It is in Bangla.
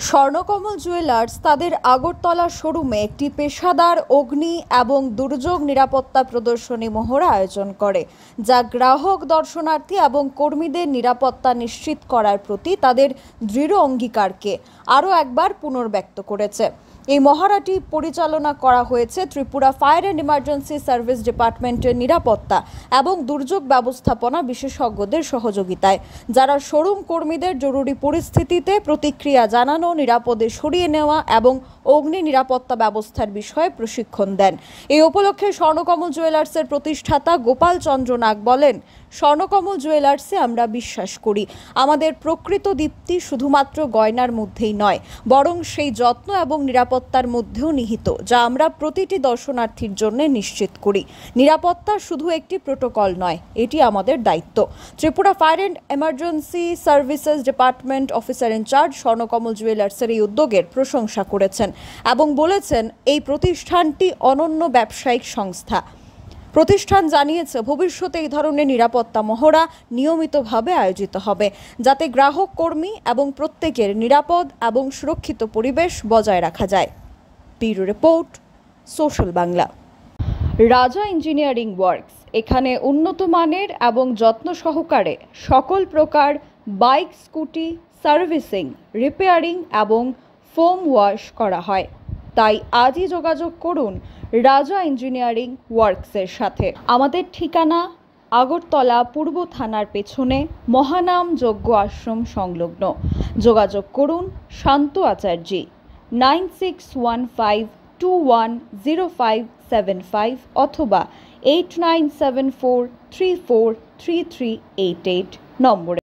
স্বর্ণকমল জুয়েলার্স তাদের আগরতলা শোরুমে একটি পেশাদার অগ্নি এবং দুর্যোগ নিরাপত্তা প্রদর্শনী মহড়া আয়োজন করে, যা গ্রাহক, দর্শনার্থী এবং কর্মীদের নিরাপত্তা নিশ্চিত করার প্রতি তাদের দৃঢ় অঙ্গীকারকে আরও একবার পুনর্ব্যক্ত করেছে। এই মহড়াটি পরিচালনা করা হয়েছে Tripura fire and emergency service ডিপার্টমেন্টের নিরাপত্তা এবং দুর্যোগ ব্যবস্থাপনা বিশেষজ্ঞদের সহযোগিতায়, যারা শোরুম কর্মীদের জরুরি পরিস্থিতিতে প্রতিক্রিয়া জানানো, নিরাপদে সরিয়ে নেওয়া এবং অগ্নি নিরাপত্তা ব্যবস্থার বিষয়ে প্রশিক্ষণ দেন। এই উপলক্ষে স্বর্ণকমল জুয়েলার্সের প্রতিষ্ঠাতা গোপাল চন্দ্র নাগ বলেন, স্বর্ণকমল জুয়েলার্সে আমরা বিশ্বাস করি আমাদের প্রকৃত দীপ্তি শুধুমাত্র গয়নার মধ্যেই নয়, বরং সেই যত্ন এবং নিরাপত্তার মধ্যেও নিহিত, যা আমরা প্রতিটি দর্শনার্থীর জন্য নিশ্চিত করি। নিরাপত্তা শুধু একটি প্রোটোকল নয়, এটি আমাদের দায়িত্ব। Tripura fire and emergency services department officer in charge Swarnakamal জুয়েলার্সের এই উদ্যোগের প্রশংসা করেছেন এবং বলেছেন, এই প্রতিষ্ঠানটি অনন্য ব্যবসায়িক সংস্থা। প্রতিষ্ঠান জানিয়েছে, ভবিষ্যতে এই ধরনের নিরাপত্তা মহড়া নিয়মিতভাবে আয়োজিত হবে, যাতে গ্রাহক, কর্মী এবং প্রত্যেকের নিরাপদ এবং সুরক্ষিত পরিবেশ বজায় রাখা যায়। Bureau report, social Bangla. রাজা ইঞ্জিনিয়ারিং ওয়ার্কস, এখানে উন্নত মানের এবং যত্ন সহকারে সকল প্রকার বাইক, স্কুটি সার্ভিসিং, রিপেয়ারিং এবং ফোম ওয়াশ করা হয়। তাই আজই যোগাযোগ করুন রাজা ইঞ্জিনিয়ারিং ওয়ার্কসের সাথে। আমাদের ঠিকানা আগরতলা পূর্ব থানার পেছনে মহানাম যজ্ঞ আশ্রম সংলগ্ন। যোগাযোগ করুন শান্ত আচার্যি 9615210575 অথবা 8974343388 নম্বরে।